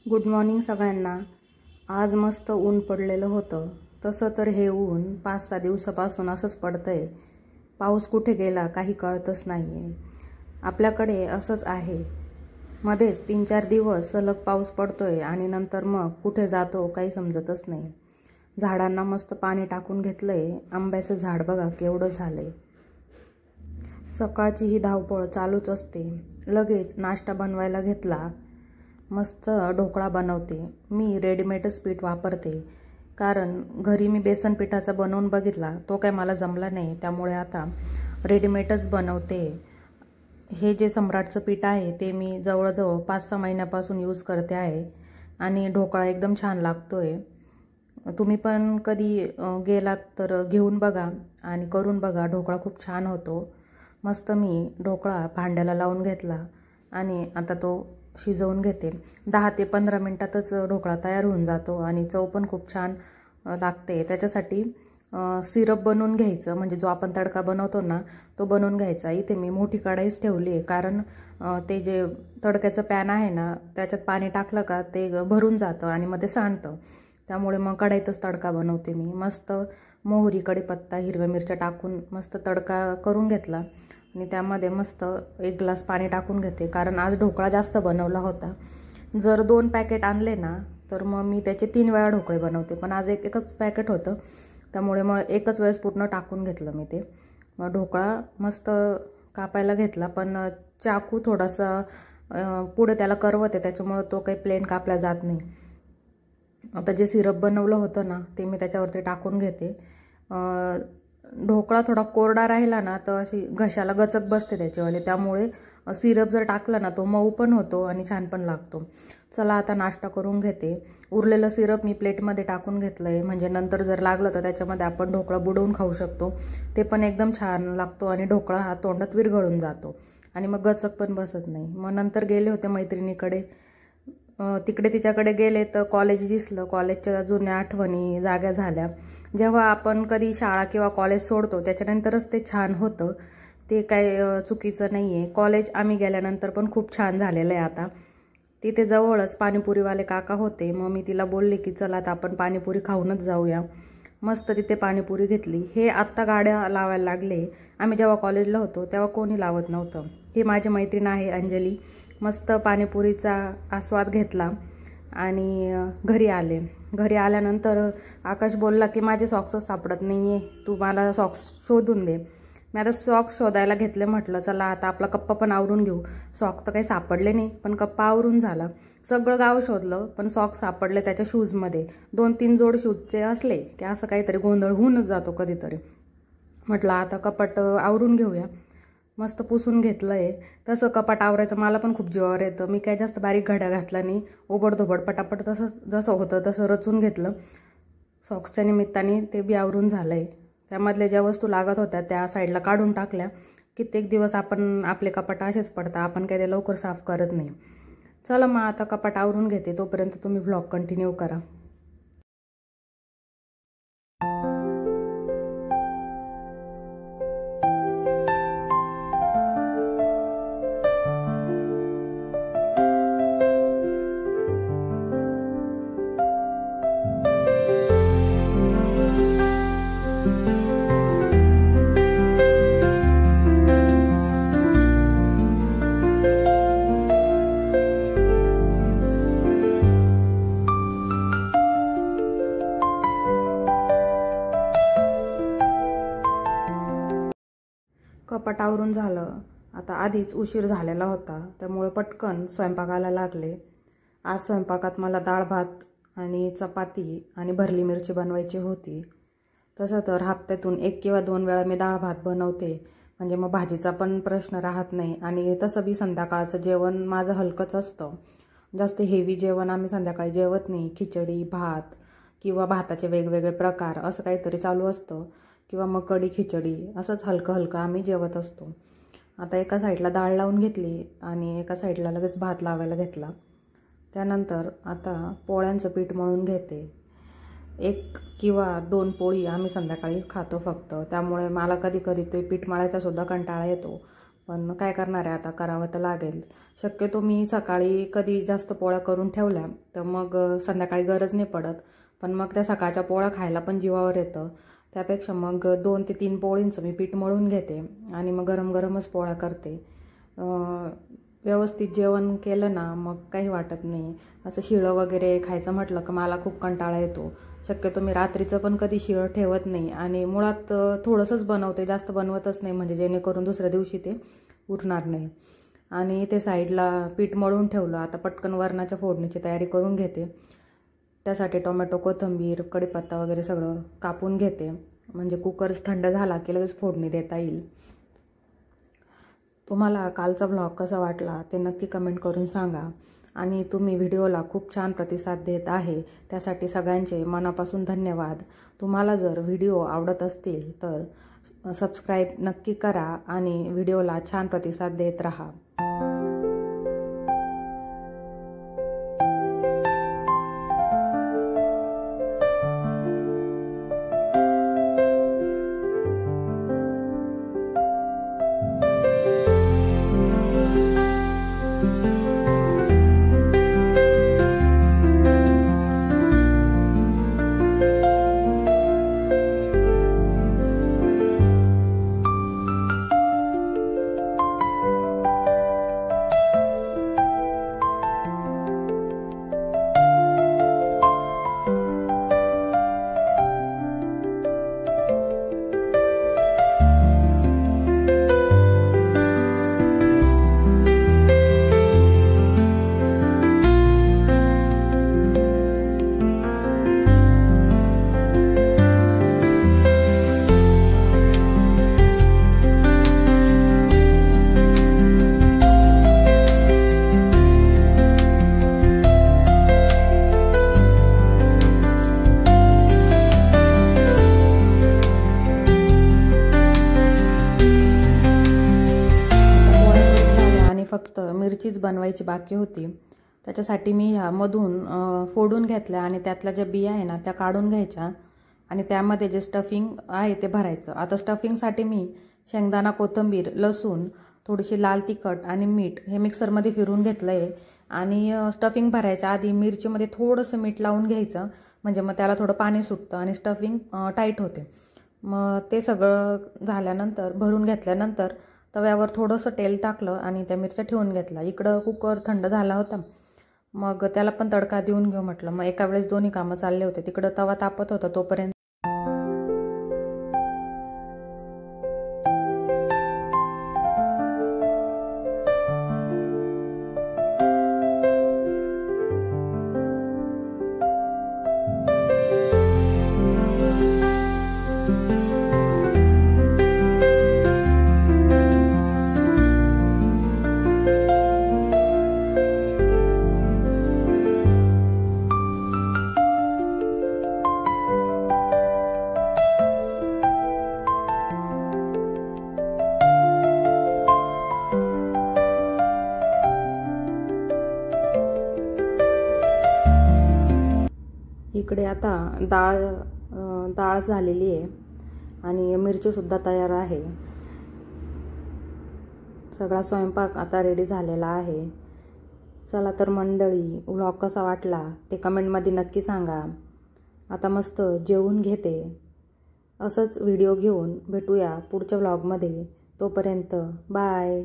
Good morning सगळ्यांना। आज मस्त ऊन पडलेलं होतं। तसं तर हे ऊन 5-6 दिवसापासून असंच पडतंय। पाऊस कुठे गेला काही कळतच नाहीये। आपल्याकडे असंच आहे, मध्येच 3-4 दिवस सलग पाऊस पडतोय आणि नंतर मग कुठे जातो काही समजतच नाही। झाडांना मस्त पाणी टाकून घेतलंय। आंब्याचं झाड बघा केवढं झालंय। सकाळची ही धावपळ चालूच असते। लगेच नाश्ता बनवायला घेतला। मस्त ढोकळा बनवते। मी रेडीमेडच पीठ वापरते, कारण घरी मी बेसन पिठाचा बनवून बघितला, तो काय मला जमला नाही, त्यामुळे आता रेडीमेडच बनवते। हे जे सम्राटचं पीठ आहे ते मी जवळजवळ 5-6 महिन्यापासून यूज करते आहे आणि ढोकळा एकदम छान लागतोय। तुम्ही पण कधी गेलात तर घेऊन बघा आणि करून बघा, ढोकळा खूप छान होतो। मस्त मी ढोकळा भांड्याला लावून घेतला आणि आता तो शिजवून घेते। 10 ते 15 मिनिटातच ढोकळा तयार होऊन जातो आणि चव पण खूप छान लागते। त्याच्यासाठी सिरप बनवून घ्यायचं, म्हणजे जो आपण तडका बनवतो ना तो बनवून घ्यायचा। इथे मी मोठी कढईच ठेवली आहे, कारण ते जे तडक्याचं पॅन आहे ना त्याच्यात पाणी टाकलं का ते भरून जातं आणि मग ते सांडतं, त्यामुळे मग कढईतच तडका बनवते मी। मस्त मोहरी, कढीपत्ता, हिरव्या मिरच्या टाकून मस्त तडका करून घेतला आणि त्यामध्ये मस्त 1 ग्लास पाणी टाकून घेते, कारण आज ढोकळा जास्त बनवला होता। जर 2 पॅकेट आणले ना तर मग मी त्याचे 3 वेळा ढोकळे बनवते, पण आज एकच पॅकेट होतं, त्यामुळे मग एकच वेळेस पूर्ण टाकून घेतलं मी ते। मग ढोकळा मस्त कापायला घेतला, पण चाकू थोडासा पुढे त्याला करवते, त्याच्यामुळे तो काही प्लेन कापला जात नाही। आता जे सिरप बनवलं होतं ना ते मी त्याच्यावरती टाकून घेते। ढोकळा थोडा कोरडा राहिला ना तर अशी घशाला गचक बसते त्याच्यावाले, त्यामुळे सिरप जर टाकला ना तो मऊ पण होतो आणि छान पण लागतो। चला आता नाश्ता करून घेते। उरलेलं सिरप मी प्लेटमध्ये टाकून घेतलंय, म्हणजे नंतर जर लागलं तर त्याच्यामध्ये आपण ढोकळा बुडवून खाऊ शकतो, ते पण एकदम छान लागतो आणि ढोकळा हा तोंडात विरघळून जातो आणि मग गचक पण बसत नाही। मग नंतर गेले होते मैत्रिणीकडे, तिकडे तिच्याकडे गेले तर कॉलेज दिसलं। कॉलेजच्या जुन्या आठवणी जाग्या झाल्या। जेव्हा आपण कधी शाळा किंवा कॉलेज सोडतो त्याच्यानंतरच ते छान होतं, ते काय चुकीचं नाही आहे। कॉलेज आम्ही गेल्यानंतर पण खूप छान झालेलं आहे आता। तिथे जवळच पाणीपुरीवाले काका होते, मग मी तिला बोलले की चला आता आपण पाणीपुरी खाऊनच जाऊया। मस्त तिथे पाणीपुरी घेतली। हे आत्ता गाड्या लावायला लागले, आम्ही जेव्हा कॉलेजला होतो तेव्हा कोणी लावत नव्हतं। ही माझी मैत्रीण आहे अंजली। मस्त पाणीपुरीचा आस्वाद घेतला आणि घरी आले। घरी आल्यानंतर आकाश बोलला की माझे सॉक्सच सापडत नाही आहे, तू मला सॉक्स शोधून दे। मी आता सॉक्स शोधायला घेतले, म्हटलं चला आता आपला कप्पा पण आवरून घेऊ। सॉक्स तर काही सापडले नाही, पण कप्पा आवरून झाला। सगळं गाव शोधलं पण सॉक्स सापडले त्याच्या शूजमध्ये। 2-3 जोड शूजचे असले की असं काहीतरी गोंधळ होऊनच जातो कधीतरी। म्हटलं आता कपाट आवरून घेऊया। मस्त पुसून घेतलंय। तसं कपाट आवरायचं मला पण खूप जीवावर येतं, मी काय जास्त बारीक घड्या घातला नाही, ओबडधोबड पटापट तसं जसं होतं तसं रचून घेतलं। सॉक्सच्या निमित्ताने ते बी आवरून झालंय। त्यामधल्या ज्या वस्तू लागत होत्या त्या साईडला काढून टाकल्या। कित्येक दिवस आपण आपले कपाट असेच पडतात, आपण काही ते लवकर साफ करत नाही। चला मग आता कपाट आवरून घेते, तोपर्यंत तुम्ही व्लॉग कंटिन्यू करा। कपाट आवरून झालं। आता आधीच उशीर झालेला होता, त्यामुळे पटकन स्वयंपाकाला लागले। आज स्वयंपाकात मला डाळ भात आणि चपाती आणि भरली मिरची बनवायची होती। तसं तर हप्त्यातून 1 किंवा 2 वेळा मी डाळ भात बनवते, म्हणजे मग भाजीचा पण प्रश्न राहत नाही। आणि तसं बी संध्याकाळचं जेवण माझं हलकंच असतं, जास्त हेवी जेवण आम्ही संध्याकाळी जेवत नाही। खिचडी भात किंवा भाताचे वेगवेगळे प्रकार असं काहीतरी चालू असतं, किंवा मग कढी खिचडी असंच हलकं हलकं आम्ही जेवत असतो। आता एका साईडला डाळ लावून घेतली आणि एका साईडला लगेच भात लावायला घेतला। त्यानंतर आता पोळ्यांचं पीठ मळून घेते। 1 किंवा 2 पोळी आम्ही संध्याकाळी खातो फक्त, त्यामुळे मला कधी कधी ते पीठ मळायचा सुद्धा कंटाळा येतो। पण काय करणार आहे, आता करावं तर लागेल. शक्यतो मी सकाळी कधी जास्त पोळ्या करून ठेवल्या तर मग संध्याकाळी गरज नाही पडत, पण मग त्या सकाळच्या पोळ्या खायला पण जीवावर येतं. त्यापेक्षा मग 2 ते 3 पोळींचं मी पीठ मळून घेते आणि मग गरम गरमच पोळ्या करते. व्यवस्थित जेवण केलं ना मग काही वाटत नाही. असं शिळं वगैरे खायचं म्हटलं की मला खूप कंटाळा येतो. शक्यतो मी रात्रीचं पण कधी शिळं ठेवत नाही आणि मुळात थोडंसंच बनवते, जास्त बनवतच नाही, म्हणजे जेणेकरून दुसऱ्या दिवशी ते उरणार नाही. आणि ते साईडला पीठ मळून ठेवलं. आता पटकन वरणाच्या फोडणीची तयारी करून घेते. त्यासाठी टोमॅटो, कोथिंबीर, कढीपत्ता वगैरे सगळं कापून घेते, म्हणजे कुकर थंड झाला की लगेच फोडणी देता येईल. तुम्हाला कालचा ब्लॉग कसा वाटला ते नक्की कमेंट करून सांगा. आणि तुम्ही व्हिडिओला खूप छान प्रतिसाद देत आहे, त्यासाठी सगळ्यांचे मनापासून धन्यवाद. तुम्हाला जर व्हिडिओ आवडत असतील तर सबस्क्राईब नक्की करा आणि व्हिडिओला छान प्रतिसाद देत राहा. फक्त मिरचीच बनवायची बाकी होती. त्याच्यासाठी मी ह्या मधून फोडून घेतल्या आणि त्यातल्या ज्या बिया आहे ना त्या काढून घ्यायच्या आणि त्यामध्ये जे स्टफिंग आहे ते भरायचं. आता स्टफिंगसाठी मी शेंगदाणा, कोथिंबीर, लसूण, थोडीशी लाल तिखट आणि मीठ हे मिक्सरमध्ये फिरवून घेतलं आहे. आणि स्टफिंग भरायच्या आधी मिरचीमध्ये थोडंसं मीठ लावून घ्यायचं, म्हणजे मग त्याला थोडं पाणी सुटतं आणि स्टफिंग टाईट होते. मग ते सगळं झाल्यानंतर भरून घेतल्यानंतर तव्यावर थोडंसं तेल टाकलं आणि त्या मिरच्या ठेवून घेतला. इकडं कुकर थंड झाला होता, मग त्याला पण तडका देऊन घेऊ म्हटलं. मग एका वेळेस दोन्ही कामं चालले होते. तिकडं तवा तापत होता तोपर्यंत इकडे आता डाळ झालेली आहे आणि मिरचीसुद्धा तयार आहे. सगळा स्वयंपाक आता रेडी झालेला आहे. चला तर मंडळी, व्लॉग कसा वाटला ते कमेंटमध्ये नक्की सांगा. आता मस्त जेवून घेते. असंच व्हिडिओ घेऊन भेटूया पुढच्या व्लॉगमध्ये. तोपर्यंत बाय.